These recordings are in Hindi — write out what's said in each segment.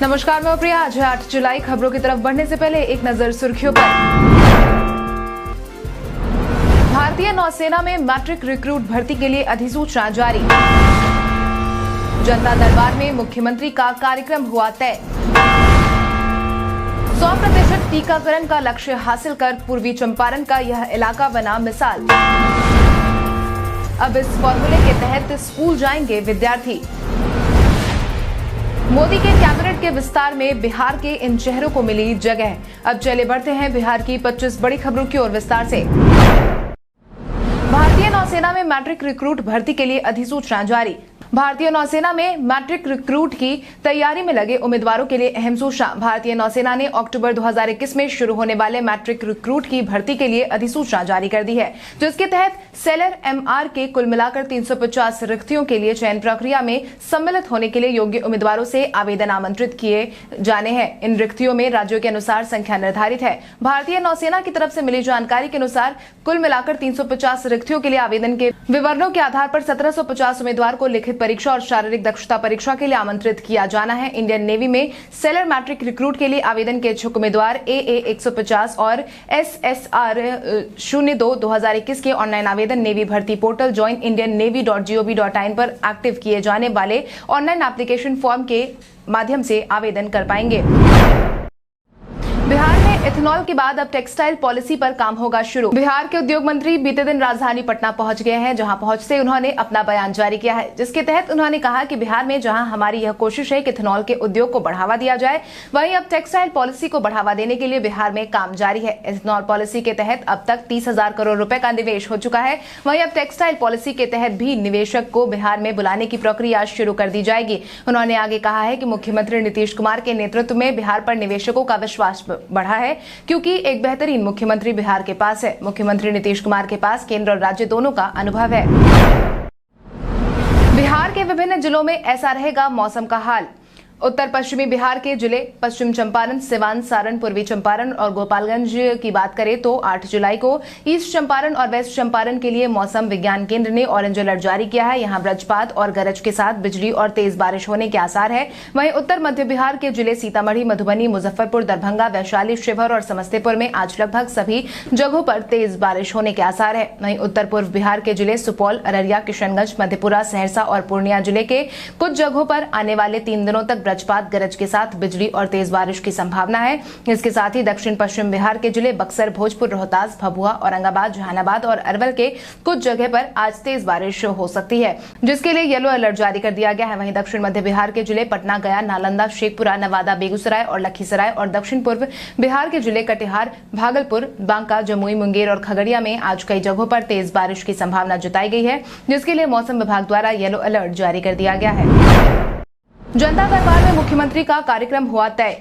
नमस्कार, मैं प्रिया। आज है 8 जुलाई। खबरों की तरफ बढ़ने से पहले एक नजर सुर्खियों पर। भारतीय नौसेना में मैट्रिक रिक्रूट भर्ती के लिए अधिसूचना जारी। जनता दरबार में मुख्यमंत्री का कार्यक्रम हुआ तय। 100% टीकाकरण का लक्ष्य हासिल कर पूर्वी चंपारण का यह इलाका बना मिसाल। अब इस फॉर्मूले के तहत स्कूल जाएंगे विद्यार्थी। मोदी के कैबिनेट के विस्तार में बिहार के इन चेहरों को मिली जगह। अब चले बढ़ते हैं बिहार की 25 बड़ी खबरों की ओर विस्तार से। भारतीय नौसेना में मैट्रिक रिक्रूट भर्ती के लिए अधिसूचना जारी। भारतीय नौसेना में मैट्रिक रिक्रूट की तैयारी में लगे उम्मीदवारों के लिए अहम सूचना। भारतीय नौसेना ने अक्टूबर 2021 में शुरू होने वाले मैट्रिक रिक्रूट की भर्ती के लिए अधिसूचना जारी कर दी है, जिसके तहत सेलर एमआर के कुल मिलाकर 350 रिक्तियों के लिए चयन प्रक्रिया में सम्मिलित होने के लिए योग्य उम्मीदवारों से आवेदन आमंत्रित किए जाने हैं। इन रिक्तियों में राज्यों के अनुसार संख्या निर्धारित है। भारतीय नौसेना की तरफ से मिली जानकारी के अनुसार कुल मिलाकर 350 रिक्तियों के लिए आवेदन के विवरणों के आधार पर 1750 उम्मीदवार को लिखित परीक्षा और शारीरिक दक्षता परीक्षा के लिए आमंत्रित किया जाना है। इंडियन नेवी में सेलर मैट्रिक रिक्रूट के लिए आवेदन के इच्छुक उम्मीदवार AA 150 और SSR 02-2021 के ऑनलाइन आवेदन नेवी भर्ती पोर्टल joinindiannavy.gov.in पर एक्टिव किए जाने वाले ऑनलाइन एप्लीकेशन फॉर्म के माध्यम से आवेदन कर पाएंगे। बिहार में इथेनॉल के बाद अब टेक्सटाइल पॉलिसी पर काम होगा शुरू। बिहार के उद्योग मंत्री बीते दिन राजधानी पटना पहुंच गए हैं, जहां पहुंचते उन्होंने अपना बयान जारी किया है, जिसके तहत उन्होंने कहा कि बिहार में जहां हमारी यह कोशिश है कि इथेनॉल के उद्योग को बढ़ावा दिया जाए, वहीं अब टेक्सटाइल पॉलिसी को बढ़ावा देने के लिए बिहार में काम जारी है। इथेनॉल पॉलिसी के तहत अब तक 30,000 करोड़ रुपए का निवेश हो चुका है। वहीं अब टेक्सटाइल पॉलिसी के तहत भी निवेशक को बिहार में बुलाने की प्रक्रिया शुरू कर दी जाएगी। उन्होंने आगे कहा है कि मुख्यमंत्री नीतीश कुमार के नेतृत्व में बिहार पर निवेशकों का विश्वास बढ़ा है, क्योंकि एक बेहतरीन मुख्यमंत्री बिहार के पास है। मुख्यमंत्री नीतीश कुमार के पास केंद्र और राज्य दोनों का अनुभव है। बिहार के विभिन्न जिलों में ऐसा रहेगा मौसम का हाल। उत्तर पश्चिमी बिहार के जिले पश्चिम चंपारण, सिवान, सारण, पूर्वी चंपारण और गोपालगंज की बात करें तो 8 जुलाई को ईस्ट चंपारण और वेस्ट चंपारण के लिए मौसम विज्ञान केंद्र ने ऑरेंज अलर्ट जारी किया है। यहां वज्रपात और गरज के साथ बिजली और तेज बारिश होने के आसार है। वहीं उत्तर मध्य बिहार के जिले सीतामढ़ी, मधुबनी, मुजफ्फरपुर, दरभंगा, वैशाली, शिवहर और समस्तीपुर में आज लगभग सभी जगहों पर तेज बारिश होने के आसार है। वहीं उत्तर पूर्व बिहार के जिले सुपौल, अररिया, किशनगंज, मधेपुरा, सहरसा और पूर्णिया जिले के कुछ जगहों पर आने वाले 3 दिनों तक वज्रपात, गरज के साथ बिजली और तेज बारिश की संभावना है। इसके साथ ही दक्षिण पश्चिम बिहार के जिले बक्सर, भोजपुर, रोहतास, भभुआ, औरंगाबाद, जहानाबाद और अरवल के कुछ जगह पर आज तेज बारिश हो सकती है, जिसके लिए येलो अलर्ट जारी कर दिया गया है। वहीं दक्षिण मध्य बिहार के जिले पटना, गया, नालंदा, शेखपुरा, नवादा, बेगूसराय और लखीसराय और दक्षिण पूर्व बिहार के जिले कटिहार, भागलपुर, बांका, जमुई, मुंगेर और खगड़िया में आज कई जगहों पर तेज बारिश की संभावना जताई गई है, जिसके लिए मौसम विभाग द्वारा येलो अलर्ट जारी कर दिया गया है। जनता दरबार में मुख्यमंत्री का कार्यक्रम हुआ तय।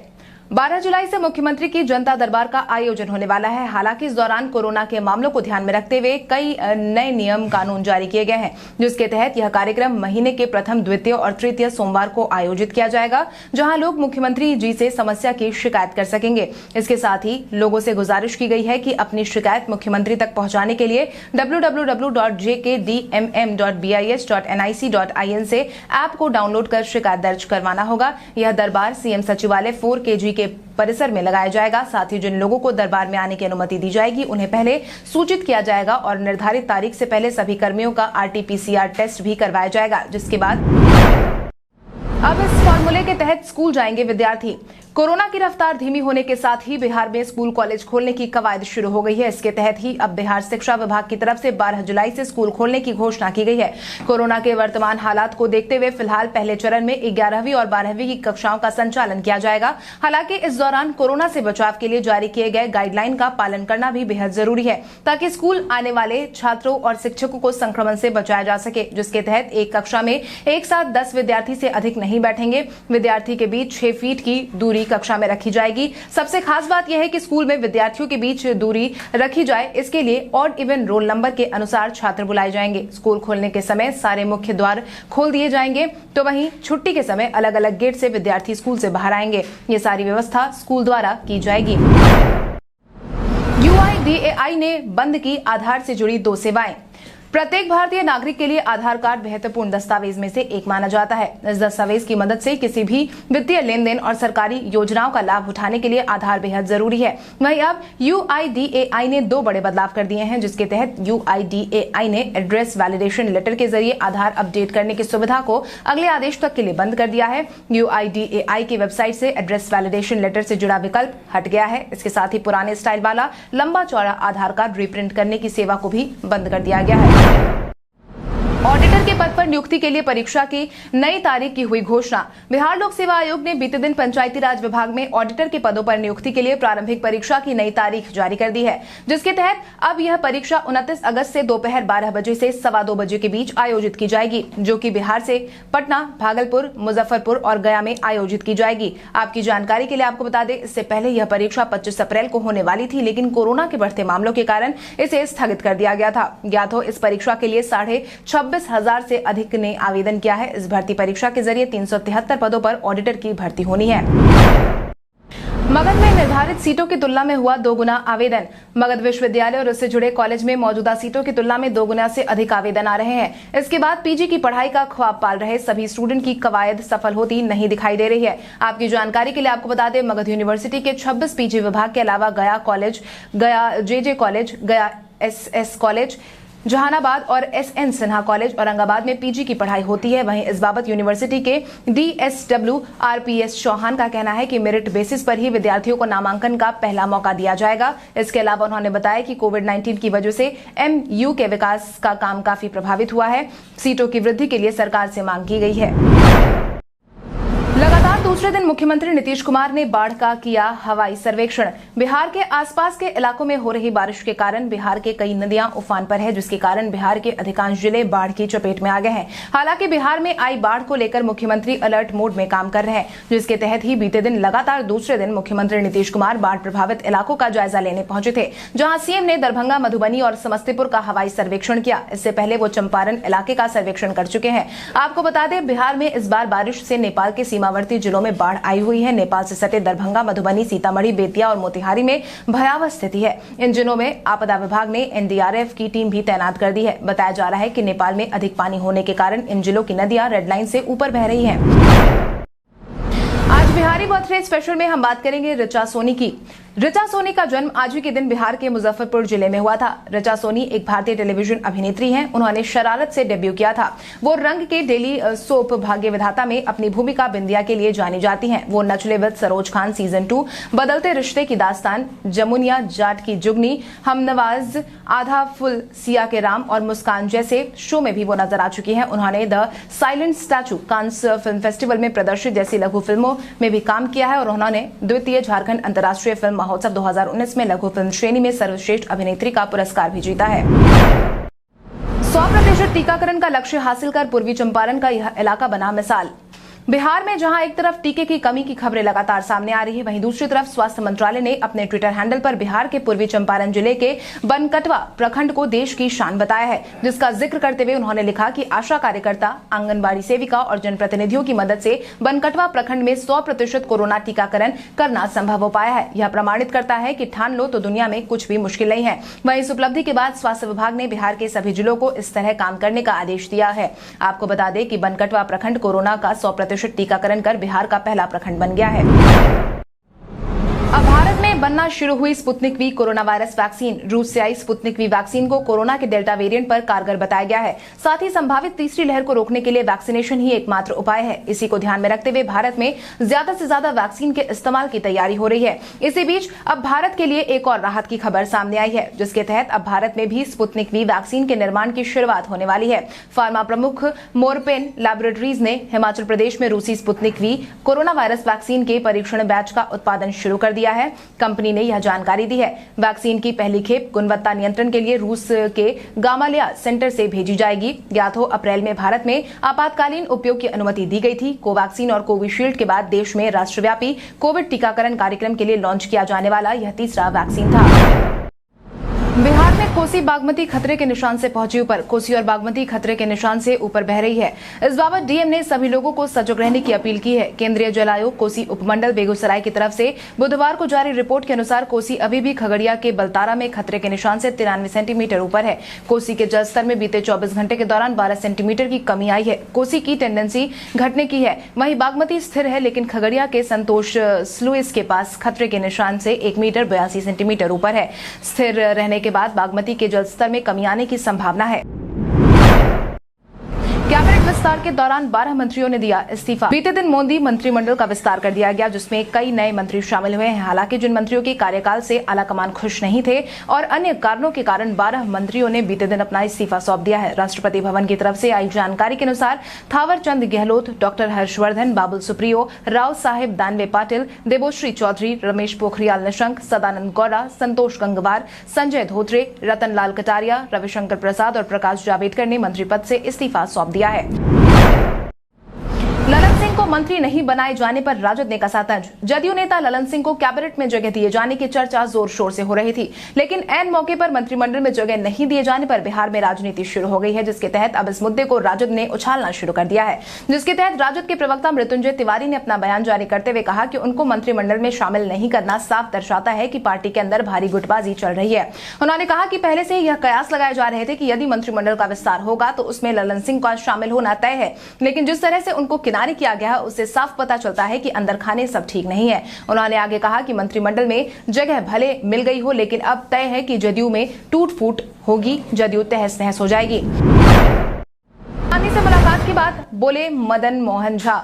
12 जुलाई से मुख्यमंत्री की जनता दरबार का आयोजन होने वाला है। हालांकि इस दौरान कोरोना के मामलों को ध्यान में रखते हुए कई नए नियम कानून जारी किए गए हैं, जिसके तहत यह कार्यक्रम महीने के प्रथम, द्वितीय और तृतीय सोमवार को आयोजित किया जाएगा, जहां लोग मुख्यमंत्री जी से समस्या की शिकायत कर सकेंगे। इसके साथ ही लोगों से गुजारिश की गई है कि अपनी शिकायत मुख्यमंत्री तक पहुंचाने के लिए www.jkdmm.bis.nic.in से ऐप को डाउनलोड कर शिकायत दर्ज करवाना होगा। यह दरबार सीएम सचिवालय 4KG के परिसर में लगाया जाएगा। साथ ही जिन लोगों को दरबार में आने की अनुमति दी जाएगी, उन्हें पहले सूचित किया जाएगा और निर्धारित तारीख से पहले सभी कर्मियों का RT-PCR टेस्ट भी करवाया जाएगा, जिसके बाद अब इस फॉर्मूले के तहत स्कूल जाएंगे विद्यार्थी। कोरोना की रफ्तार धीमी होने के साथ ही बिहार में स्कूल कॉलेज खोलने की कवायद शुरू हो गई है। इसके तहत ही अब बिहार शिक्षा विभाग की तरफ से 12 जुलाई से स्कूल खोलने की घोषणा की गई है। कोरोना के वर्तमान हालात को देखते हुए फिलहाल पहले चरण में 11वीं और 12वीं की कक्षाओं का संचालन किया जाएगा। हालांकि इस दौरान कोरोना से बचाव के लिए जारी किए गए गाइडलाइन का पालन करना भी बेहद जरूरी है, ताकि स्कूल आने वाले छात्रों और शिक्षकों को संक्रमण से बचाया जा सके, जिसके तहत एक कक्षा में एक साथ 10 विद्यार्थी से अधिक नहीं बैठेंगे। विद्यार्थी के बीच 6 फीट की दूरी कक्षा में रखी जाएगी। सबसे खास बात यह है कि स्कूल में विद्यार्थियों के बीच दूरी रखी जाए। इसके लिए ऑड इवन रोल नंबर के अनुसार छात्र बुलाए जाएंगे। स्कूल खोलने के समय सारे मुख्य द्वार खोल दिए जाएंगे, तो वहीं छुट्टी के समय अलग अलग गेट से विद्यार्थी स्कूल से बाहर आएंगे। ये सारी व्यवस्था स्कूल द्वारा की जाएगी। UIDAI ने बंद की आधार से जुड़ी 2 सेवाएं। प्रत्येक भारतीय नागरिक के लिए आधार कार्ड महत्वपूर्ण दस्तावेज में से एक माना जाता है। इस दस्तावेज की मदद से किसी भी वित्तीय लेन देन और सरकारी योजनाओं का लाभ उठाने के लिए आधार बेहद जरूरी है। वहीं अब UIDAI ने 2 बड़े बदलाव कर दिए हैं, जिसके तहत UIDAI ने एड्रेस वैलिडेशन लेटर के जरिए आधार अपडेट करने की सुविधा को अगले आदेश तक के लिए बंद कर दिया है। UIDAI की वेबसाइट से एड्रेस वैलिडेशन लेटर से जुड़ा विकल्प हट गया है। इसके साथ ही पुराने स्टाइल वाला लंबा चौड़ा आधार कार्ड रिप्रिंट करने की सेवा को भी बंद कर दिया गया है। ऑडिटर के पद पर नियुक्ति के लिए परीक्षा की नई तारीख की हुई घोषणा। बिहार लोक सेवा आयोग ने बीते दिन पंचायती राज विभाग में ऑडिटर के पदों पर नियुक्ति के लिए प्रारंभिक परीक्षा की नई तारीख जारी कर दी है, जिसके तहत अब यह परीक्षा 29 अगस्त से दोपहर 12 बजे से 2:15 बजे के बीच आयोजित की जाएगी, जो कि बिहार से पटना, भागलपुर, मुजफ्फरपुर और गया में आयोजित की जाएगी। आपकी जानकारी के लिए आपको बता दें, इससे पहले यह परीक्षा 25 अप्रैल को होने वाली थी, लेकिन कोरोना के बढ़ते मामलों के कारण इसे स्थगित कर दिया गया था। ज्ञात हो, इस परीक्षा के लिए 26,500 से अधिक ने आवेदन किया है। इस भर्ती परीक्षा के जरिए 373 पदों पर ऑडिटर की भर्ती होनी है। मगध में निर्धारित सीटों की तुलना में हुआ 2 गुना आवेदन। मगध विश्वविद्यालय और उससे जुड़े कॉलेज में मौजूदा सीटों की तुलना में 2 गुना से अधिक आवेदन आ रहे हैं। इसके बाद पीजी की पढ़ाई का ख्वाब पाल रहे सभी स्टूडेंट की कवायद सफल होती नहीं दिखाई दे रही है। आपकी जानकारी के लिए आपको बता दें, मगध यूनिवर्सिटी के 26 पीजी विभाग के अलावा गया कॉलेज, गया JJ कॉलेज, गया SS कॉलेज, जहानाबाद और SN सिन्हा कॉलेज औरंगाबाद में पीजी की पढ़ाई होती है। वहीं इस बाबत यूनिवर्सिटी के DSW RPS चौहान का कहना है कि मेरिट बेसिस पर ही विद्यार्थियों को नामांकन का पहला मौका दिया जाएगा। इसके अलावा उन्होंने बताया कि कोविड-19 की वजह से MU के विकास का काम काफी प्रभावित हुआ है। सीटों की वृद्धि के लिए सरकार से मांग की गई है। लगातार दूसरे दिन मुख्यमंत्री नीतीश कुमार ने बाढ़ का किया हवाई सर्वेक्षण। बिहार के आसपास के इलाकों में हो रही बारिश के कारण बिहार के कई नदियां उफान पर है, जिसके कारण बिहार के अधिकांश जिले बाढ़ की चपेट में आ गए हैं। हालांकि बिहार में आई बाढ़ को लेकर मुख्यमंत्री अलर्ट मोड में काम कर रहे हैं, जिसके तहत ही बीते दिन लगातार दूसरे दिन मुख्यमंत्री नीतीश कुमार बाढ़ प्रभावित इलाकों का जायजा लेने पहुंचे थे, जहां सीएम ने दरभंगा, मधुबनी और समस्तीपुर का हवाई सर्वेक्षण किया। इससे पहले वो चंपारण इलाके का सर्वेक्षण कर चुके हैं। आपको बता दें, बिहार में इस बार बारिश से नेपाल के सीमावर्ती जिलों में बाढ़ आई हुई है। नेपाल से सटे दरभंगा, मधुबनी, सीतामढ़ी, बेतिया और मोतिहारी में भयावह स्थिति है। इन जिलों में आपदा विभाग ने NDRF की टीम भी तैनात कर दी है। बताया जा रहा है कि नेपाल में अधिक पानी होने के कारण इन जिलों की नदियां रेड लाइन से ऊपर बह रही हैं। आज बिहारी बर्थडे स्पेशल में हम बात करेंगे ऋचा सोनी की। ऋचा सोनी का जन्म आज ही के दिन बिहार के मुजफ्फरपुर जिले में हुआ था। ऋचा सोनी एक भारतीय टेलीविजन अभिनेत्री हैं। उन्होंने शरारत से डेब्यू किया था। वो रंग के डेली सोप भाग्य विधाता में अपनी भूमिका बिंदिया के लिए जानी जाती हैं। वो नचले विद सरोज खान सीजन 2, बदलते रिश्ते की दास्तान, जमुनिया जाट की जुगनी, हमनवाज, आधा फुल, सिया के राम और मुस्कान जैसे शो में भी वो नजर आ चुकी हैं। उन्होंने the silent statue, Cannes film festival में प्रदर्शित जैसी लघु फिल्मों में भी काम किया है और उन्होंने द्वितीय झारखंड अंतर्राष्ट्रीय फिल्म महोत्सव 2019 में लघु फिल्म श्रेणी में सर्वश्रेष्ठ अभिनेत्री का पुरस्कार भी जीता है। 100% टीकाकरण का लक्ष्य हासिल कर पूर्वी चंपारण का यह इलाका बना मिसाल। बिहार में जहां एक तरफ टीके की कमी की खबरें लगातार सामने आ रही है, वहीं दूसरी तरफ स्वास्थ्य मंत्रालय ने अपने ट्विटर हैंडल पर बिहार के पूर्वी चंपारण जिले के बनकटवा प्रखंड को देश की शान बताया है, जिसका जिक्र करते हुए उन्होंने लिखा कि आशा कार्यकर्ता, आंगनबाड़ी सेविका और जनप्रतिनिधियों की मदद से बनकटवा प्रखंड में 100% कोरोना टीकाकरण करना संभव हो पाया है। यह प्रमाणित करता है कि ठान लो तो दुनिया में कुछ भी मुश्किल नहीं है। वहीं इस उपलब्धि के बाद स्वास्थ्य विभाग ने बिहार के सभी जिलों को इस तरह काम करने का आदेश दिया है। आपको बता दें कि बनकटवा प्रखंड कोरोना का 100% टीकाकरण कर बिहार का पहला प्रखंड बन गया है। अब भारत में बनना शुरू हुई Sputnik V corona virus vaccine. रूस से आई स्पुतनिक वी वैक्सीन को कोरोना के डेल्टा वेरिएंट पर कारगर बताया गया है। साथ ही संभावित तीसरी लहर को रोकने के लिए वैक्सीनेशन ही एकमात्र उपाय है। इसी को ध्यान में रखते हुए भारत में ज्यादा से ज्यादा वैक्सीन के इस्तेमाल की तैयारी हो रही है। इसी बीच अब भारत के लिए एक और राहत की खबर सामने आई है, जिसके तहत अब भारत में भी स्पुतनिक वी वैक्सीन के निर्माण की शुरुआत होने वाली है। फार्मा प्रमुख मोरपेन लैबोरेटरीज ने हिमाचल प्रदेश में रूसी Sputnik V corona virus vaccine के परीक्षण बैच का उत्पादन शुरू कर दिया है। कंपनी ने यह जानकारी दी है। वैक्सीन की पहली खेप गुणवत्ता नियंत्रण के लिए रूस के गामालिया सेंटर से भेजी जाएगी। ज्ञात हो, अप्रैल में भारत में आपातकालीन उपयोग की अनुमति दी गई थी। कोवैक्सीन और कोविशील्ड के बाद देश में राष्ट्रव्यापी कोविड टीकाकरण कार्यक्रम के लिए लॉन्च किया जाने वाला यह तीसरा वैक्सीन था। बिहार में कोसी बागमती खतरे के निशान से पहुंची ऊपर। कोसी और बागमती खतरे के निशान से ऊपर बह रही है। इस बाबत डीएम ने सभी लोगों को सजग रहने की अपील की है। केंद्रीय जल आयोग कोसी उपमंडल बेगूसराय की तरफ से बुधवार को जारी रिपोर्ट के अनुसार कोसी अभी भी खगड़िया के बलतारा में खतरे के निशान से 93 सेंटीमीटर ऊपर है। कोसी के जलस्तर में बीते 24 घंटे के दौरान 12 सेंटीमीटर की कमी आई है। कोसी की टेंडेंसी घटने की है, वहीं बागमती स्थिर है, लेकिन खगड़िया के संतोष स्लुइस के पास खतरे के निशान से 1 मीटर 82 सेंटीमीटर ऊपर है। स्थिर रहने के बाद बागमती के जलस्तर में कमी आने की संभावना है। कैबिनेट विस्तार के दौरान 12 मंत्रियों ने दिया इस्तीफा। बीते दिन मोदी मंत्रिमंडल का विस्तार कर दिया गया, जिसमें कई नए मंत्री शामिल हुए हैं। हालांकि जिन मंत्रियों के कार्यकाल से आलाकमान खुश नहीं थे और अन्य कारणों के कारण 12 मंत्रियों ने बीते दिन अपना इस्तीफा सौंप दिया है। राष्ट्रपति भवन की तरफ से आई जानकारी के अनुसार थावर चंद गहलोत, डॉक्टर हर्षवर्धन, बाबुल सुप्रियो, राव साहेब दानवे पाटिल, देबोश्री चौधरी, रमेश पोखरियाल निशंक, सदानंद गौड़ा, संतोष गंगवार, संजय धोत्रे, रतन लाल कटारिया, रविशंकर प्रसाद और प्रकाश जावड़ेकर ने मंत्री पद से इस्तीफा सौंप दिया है। ललन सिंह को मंत्री नहीं बनाए जाने पर राजद ने कसा तंज। जदयू नेता ललन सिंह को कैबिनेट में जगह दिए जाने की चर्चा जोर शोर से हो रही थी, लेकिन ऐन मौके पर मंत्रिमंडल में जगह नहीं दिए जाने पर बिहार में राजनीति शुरू हो गई है, जिसके तहत अब इस मुद्दे को राजद ने उछालना शुरू कर दिया है। जिसके तहत राजद के प्रवक्ता मृत्युंजय तिवारी ने अपना बयान जारी करते हुए कहा कि उनको मंत्रिमंडल में शामिल नहीं करना साफ दर्शाता है कि पार्टी के अंदर भारी गुटबाजी चल रही है। उन्होंने कहा कि पहले से यह कयास लगाए जा रहे थे कि यदि मंत्रिमंडल का विस्तार होगा तो उसमें ललन सिंह का शामिल होना तय है, लेकिन जिस तरह से उनको किनारे किया गया उससे साफ पता चलता है कि अंदर खाने सब ठीक नहीं है। उन्होंने आगे कहा कि मंत्रिमंडल में जगह भले मिल गई हो, लेकिन अब तय है कि जदयू में टूट फूट होगी, जदयू तहस नहस हो जाएगी। गांधी से मुलाकात के बाद बोले मदन मोहन झा।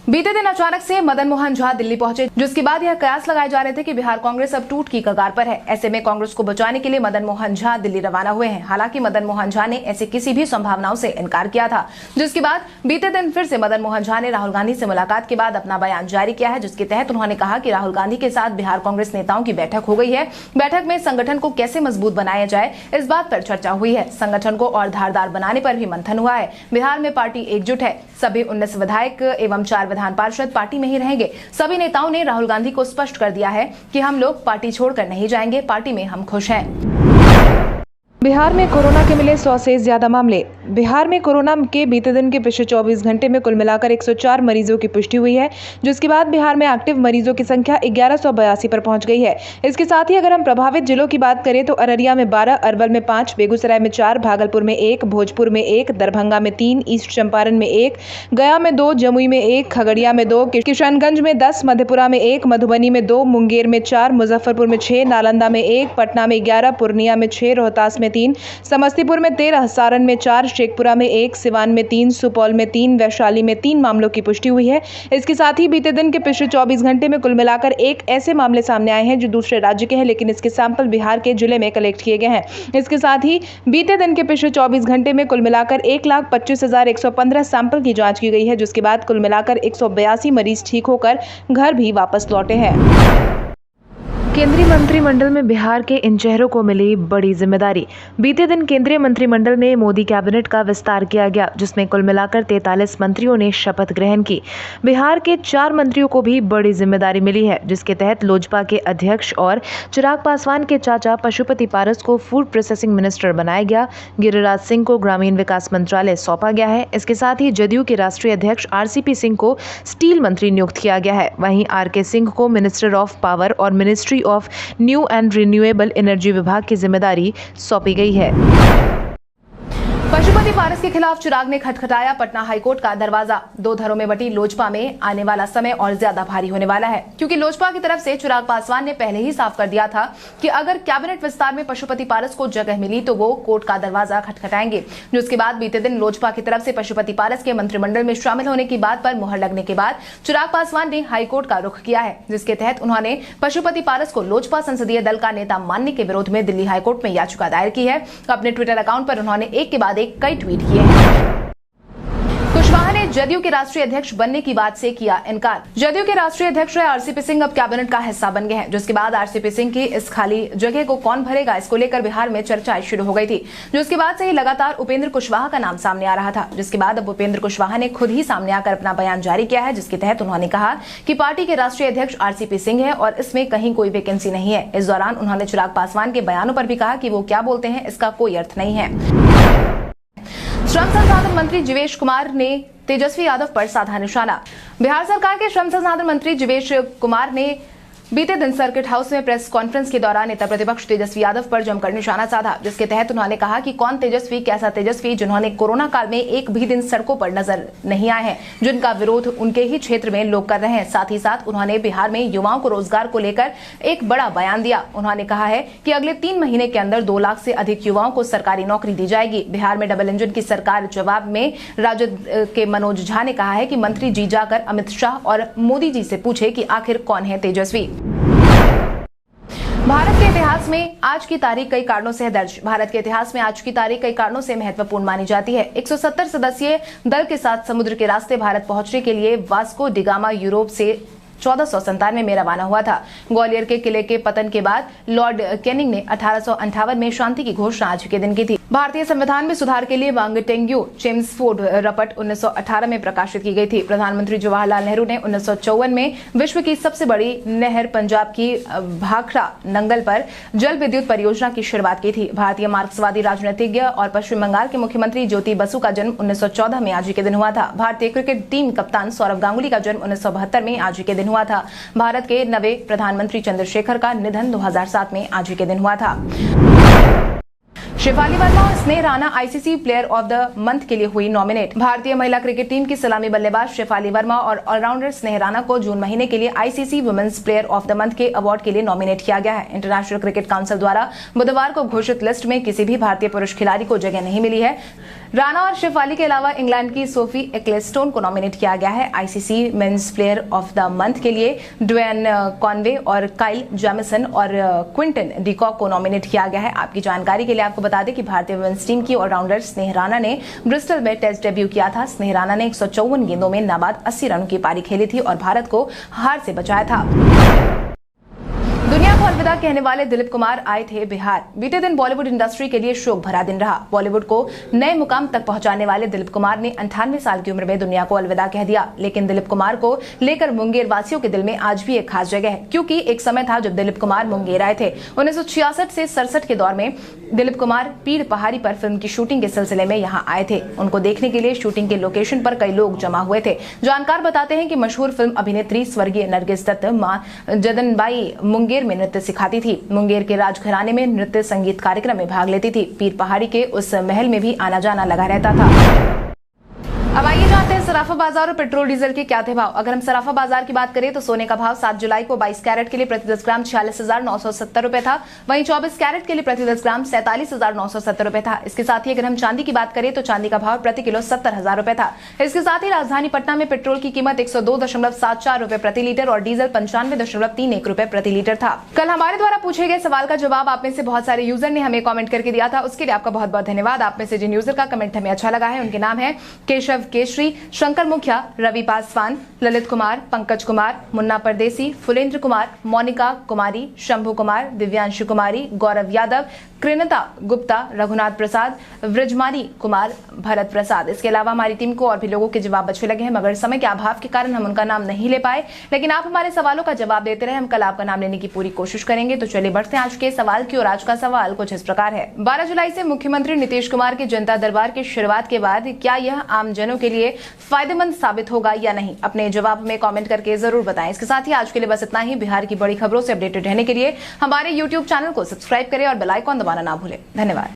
बीते दिन अचानक से मदन मोहन झा दिल्ली पहुंचे, जिसके बाद यह कयास लगाए जा रहे थे कि बिहार कांग्रेस अब टूट की कगार पर है। ऐसे में कांग्रेस को बचाने के लिए मदन मोहन झा दिल्ली रवाना हुए हैं। हालांकि मदन मोहन झा ने ऐसे किसी भी संभावनाओं से इनकार किया था, जिसके बाद बीते दिन फिर से मदन मोहन झा ने राहुल गांधी से मुलाकात के बाद अपना बयान जारी किया है, जिसके तहत उन्होंने कहा कि राहुल गांधी के साथ बिहार कांग्रेस नेताओं की बैठक हो गई है। बैठक में संगठन को कैसे मजबूत बनाया जाए, इस बात पर चर्चा हुई है। संगठन को और धारदार बनाने पर भी मंथन हुआ है। बिहार में पार्टी एकजुट है। सभी 19 विधायक एवं 4 विधान पार्षद पार्टी में ही रहेंगे। सभी नेताओं ने राहुल गांधी को स्पष्ट कर दिया है कि हम लोग पार्टी छोड़कर नहीं जाएंगे, पार्टी में हम खुश हैं। बिहार में कोरोना के मिले 100 से ज्यादा मामले। बिहार में कोरोना के बीते दिन के पिछले 24 घंटे में कुल मिलाकर 104 मरीजों की पुष्टि हुई है, जिसके बाद बिहार में एक्टिव मरीजों की संख्या 1182 पर पहुंच गई है। इसके साथ ही अगर हम प्रभावित जिलों की बात करें तो अररिया में 12, अरवल में 5, बेगूसराय में 4, भागलपुर में 1, भोजपुर में 1, दरभंगा में 3, ईस्ट चंपारण में 1, गया में 2, जमुई में 1, खगड़िया में 2, किशनगंज में 10, मधेपुरा में 1, मधुबनी में 2, मुंगेर में 4, मुजफ्फरपुर में 6, नालंदा में 1, पटना में 11, पूर्णिया में 6, रोहतास में 3, समस्तीपुर में 13, सारण में 4, शेखपुरा में 1, सिवान में 3, सुपौल में 3, वैशाली में 3 मामलों की पुष्टि हुई है। इसके साथ ही बीते दिन के पिछले 24 घंटे में कुल मिलाकर 1 ऐसे मामले सामने आए हैं जो दूसरे राज्य के हैं, लेकिन इसके सैंपल बिहार के जिले में कलेक्ट किए गए हैं। इसके साथ ही बीते दिन के पिछले 24 घंटे में कुल मिलाकर 1,25,115 सैंपल की जांच की गई है, जिसके बाद कुल मिलाकर 182 मरीज ठीक होकर घर भी वापस लौटे हैं। केंद्रीय मंत्रिमंडल में बिहार के इन चेहरों को मिली बड़ी जिम्मेदारी। बीते दिन केंद्रीय मंत्रिमंडल में मोदी कैबिनेट का विस्तार किया गया, जिसमें कुल मिलाकर 43 मंत्रियों ने शपथ ग्रहण की। बिहार के 4 मंत्रियों को भी बड़ी जिम्मेदारी मिली है, जिसके तहत लोजपा के अध्यक्ष और चिराग पासवान के चाचा पशुपति पारस को फूड प्रोसेसिंग मिनिस्टर बनाया गया। गिरिराज सिंह को ग्रामीण विकास मंत्रालय सौंपा गया है। इसके साथ ही जदयू के राष्ट्रीय अध्यक्ष आरसीपी सिंह को स्टील मंत्री नियुक्त किया गया है। वहीं आरके सिंह को मिनिस्टर ऑफ पावर और ministry of new and renewable energy विभाग की जिम्मेदारी सौंपी गई है। पशुपति पारस के खिलाफ चिराग ने खटखटाया पटना हाईकोर्ट का दरवाजा। 2 धरों में बटी लोजपा में आने वाला समय और ज्यादा भारी होने वाला है, क्योंकि लोजपा की तरफ से चिराग पासवान ने पहले ही साफ कर दिया था कि अगर कैबिनेट विस्तार में पशुपति पारस को जगह मिली तो वो कोर्ट का दरवाजा खटखटाएंगे। जिसके बाद बीते दिन लोजपा की तरफ से पशुपति पारस के मंत्रिमंडल में शामिल होने की बात पर मुहर लगने के बाद चिराग पासवान ने हाईकोर्ट का रुख किया है, जिसके तहत उन्होंने पशुपति पारस को लोजपा संसदीय दल का नेता मानने के विरोध में दिल्ली हाईकोर्ट में याचिका दायर की है। अपने ट्विटर अकाउंट पर उन्होंने एक के बाद एक कई ट्वीट किए हैं। कुछ कुशवाहा ने जदयू के राष्ट्रीय अध्यक्ष बनने की बात से किया इनकार। जदयू के राष्ट्रीय अध्यक्ष आरसीपी सिंह अब कैबिनेट का हिस्सा बन गए हैं, जिसके बाद आरसीपी सिंह की इस खाली जगह को कौन भरेगा, इसको लेकर बिहार में चर्चाएं शुरू हो गई थी। जिसके बाद से ही लगातार उपेंद्र कुशवाहा का नाम सामने आ रहा था, जिसके बाद अब उपेंद्र कुशवाहा ने खुद ही सामने आकर अपना बयान जारी किया है, जिसके तहत उन्होंने कहा कि पार्टी के राष्ट्रीय अध्यक्ष आरसीपी सिंह है और इसमें कहीं कोई वैकेंसी नहीं है। इस दौरान उन्होंने चिराग पासवान के बयानों पर भी कहा कि वो क्या बोलते हैं इसका कोई अर्थ नहीं है। श्रम संसाधन मंत्री जीवेश कुमार ने तेजस्वी यादव पर साधा निशाना। बिहार सरकार के श्रम संसाधन मंत्री जीवेश कुमार ने बीते दिन सर्किट हाउस में प्रेस कॉन्फ्रेंस के दौरान नेता प्रतिपक्ष तेजस्वी यादव पर जमकर निशाना साधा, जिसके तहत उन्होंने कहा कि कौन तेजस्वी, कैसा तेजस्वी जिन्होंने कोरोना काल में एक भी दिन सड़कों पर नजर नहीं आए हैं, जिनका विरोध उनके ही क्षेत्र में लोग कर रहे हैं। साथ ही साथ उन्होंने बिहार में युवाओं को रोजगार को लेकर एक बड़ा बयान दिया। उन्होंने कहा है कि अगले 3 महीने के अंदर 2 लाख से अधिक युवाओं को सरकारी नौकरी दी जाएगी। बिहार में डबल इंजन की सरकार। जवाब में राजद के मनोज झा ने कहा है कि मंत्री जी जाकर अमित शाह और मोदी जी से पूछे कि आखिर कौन है तेजस्वी। भारत के इतिहास में आज की तारीख कई कारणों से है दर्ज। भारत के इतिहास में आज की तारीख कई कारणों से महत्वपूर्ण मानी जाती है। 170 सदस्यीय दल के साथ समुद्र के रास्ते भारत पहुंचने के लिए वास्को डिगामा यूरोप से 1497 में रवाना हुआ था। ग्वालियर के किले के पतन के बाद लॉर्ड कैनिंग ने 1858 में शांति की घोषणा आज के दिन की थी। भारतीय संविधान में सुधार के लिए वांगटेंग्यू चेम्सफोर्ड रपट 1918 में प्रकाशित की गई थी। प्रधानमंत्री जवाहरलाल नेहरू ने 1954 में विश्व की सबसे बड़ी नहर पंजाब की भाखड़ा नंगल पर जल विद्युत परियोजना की शुरुआत की थी। भारतीय मार्क्सवादी राजनीतिज्ञ और पश्चिम बंगाल के मुख्यमंत्री ज्योति बसु का जन्म 1914 में आज के दिन हुआ था। भारतीय क्रिकेट टीम कप्तान सौरव गांगुली का जन्म 1972 में आज के दिन हुआ था। भारत के नवे प्रधानमंत्री चंद्रशेखर का निधन 2007 में आज के दिन हुआ था। शेफाली वर्मा और स्नेह Rana ICC player of the month के लिए हुई नॉमिनेट। भारतीय महिला क्रिकेट टीम की सलामी बल्लेबाज शेफाली वर्मा और ऑलराउंडर स्नेह राणा को जून महीने के लिए ICC women's player of the month के अवार्ड के लिए नॉमिनेट किया गया है। इंटरनेशनल क्रिकेट काउंसिल द्वारा बुधवार को घोषित लिस्ट में किसी भी भारतीय पुरुष खिलाड़ी को जगह नहीं मिली है। राणा और शेफाली के अलावा इंग्लैंड की सोफी एक्लेस्टोन को नॉमिनेट किया गया है। ICC men's player of the month के लिए ड्वेन कॉनवे और काइल जैमिसन और क्विंटन डिकॉक को नॉमिनेट किया गया है। आपकी जानकारी के लिए आपको बता दें कि भारतीय वुमेन्स टीम की ऑलराउंडर स्नेह राणा ने ब्रिस्टल में टेस्ट डेब्यू किया था। स्नेह राणा ने 154 गेंदों में नाबाद 80 रनों की पारी खेली थी और भारत को हार से बचाया था। दुनिया को अलविदा कहने वाले दिलीप कुमार आए थे बिहार। बीते दिन बॉलीवुड इंडस्ट्री के लिए शोक भरा दिन रहा। बॉलीवुड को नए मुकाम तक पहुंचाने वाले दिलीप कुमार ने 98 साल की उम्र में दुनिया को अलविदा कह दिया। लेकिन दिलीप कुमार को लेकर मुंगेर वासियों के दिल में आज भी एक खास जगह है, क्योंकि एक समय था जब दिलीप कुमार मुंगेर आए थे। 1966 से 67 के दौर में दिलीप कुमार पीर पहाड़ी पर फिल्म की शूटिंग के सिलसिले में यहाँ आए थे। उनको देखने के लिए शूटिंग के लोकेशन पर कई लोग जमा हुए थे। जानकार बताते हैं कि मशहूर फिल्म अभिनेत्री स्वर्गीय नरगिस दत्त मां जदनबाई मुंगेर में नृत्य सिखाती थी। मुंगेर के राजघराने में नृत्य संगीत कार्यक्रम में भाग लेती थी। पीर पहाड़ी के उस महल में भी आना जाना लगा रहता था। अब आइए जानते हैं सराफा बाजार और पेट्रोल डीजल के क्या थे भाव। अगर हम सराफा बाजार की बात करें तो सोने का भाव 7 जुलाई को 22 कैरेट के लिए प्रति 10 ग्राम 46,970 रुपए था। वहीं 24 कैरेट के लिए प्रति 10 ग्राम 47,970 रुपए था। इसके साथ ही अगर हम चांदी की बात करें तो चांदी का भाव प्रति किलो 70,000 रुपए था। इसके साथ ही राजधानी पटना में पेट्रोल की कीमत 102.74 रुपए प्रति लीटर और डीजल 95.31 रुपए प्रति लीटर था। कल हमारे द्वारा पूछे गए सवाल का जवाब आप में से बहुत सारे यूजर ने हमें कॉमेंट करके दिया था, उसके लिए आपका बहुत बहुत धन्यवाद। आप में से जिन यूजर का कमेंट हमें अच्छा लगा है उनके नाम है केशव केशरी, शंकर मुखिया, रवि पासवान, ललित कुमार, पंकज कुमार, मुन्ना परदेसी, फुलेंद्र कुमार, मोनिका कुमारी, शंभू कुमार, दिव्यांशु कुमारी, गौरव यादव, कृणता गुप्ता, रघुनाथ प्रसाद, व्रजमानी कुमार, भरत प्रसाद। इसके अलावा हमारी टीम को और भी लोगों के जवाब अच्छे लगे हैं, मगर समय के अभाव के कारण हम उनका नाम नहीं ले पाए। लेकिन आप हमारे सवालों का जवाब देते रहे, हम कल आपका नाम लेने की पूरी कोशिश करेंगे। तो चलिए बढ़ते हैं आज के सवाल की ओर। आज का सवाल कुछ इस प्रकार है। 12 जुलाई से मुख्यमंत्री नीतीश कुमार के जनता दरबार की शुरुआत के बाद क्या यह आमजनों के लिए फायदेमंद साबित होगा या नहीं? अपने जवाब में कमेंट करके जरूर बताएं। इसके साथ ही आज के लिए बस इतना ही। बिहार की बड़ी खबरों से अपडेटेड रहने के लिए हमारे YouTube चैनल को सब्सक्राइब करें और बेल आइकन दबाना ना भूलें। धन्यवाद।